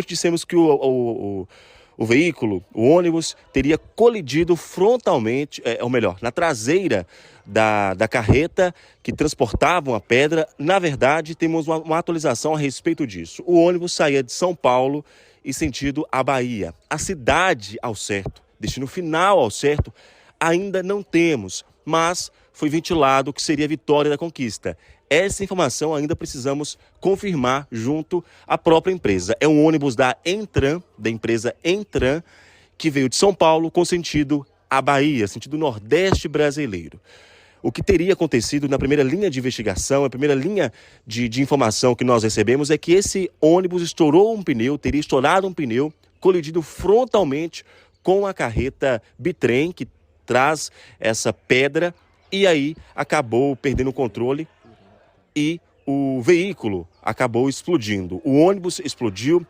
Dissemos que o veículo, o ônibus, teria colidido frontalmente, ou melhor, na traseira da carreta que transportava a pedra. Na verdade, temos uma atualização a respeito disso. O ônibus saía de São Paulo e sentido a Bahia. A cidade ao certo, destino final ao certo, ainda não temos, mas foi ventilado que seria a Vitória da Conquista. Essa informação ainda precisamos confirmar junto à própria empresa. É um ônibus da Entran, da empresa Entran, que veio de São Paulo com sentido à Bahia, sentido nordeste brasileiro. O que teria acontecido na primeira linha de investigação, a primeira linha de informação que nós recebemos é que esse ônibus estourou um pneu, teria estourado um pneu, colidido frontalmente com a carreta bitrem, que traz essa pedra, e aí acabou perdendo o controle e o veículo acabou explodindo. O ônibus explodiu,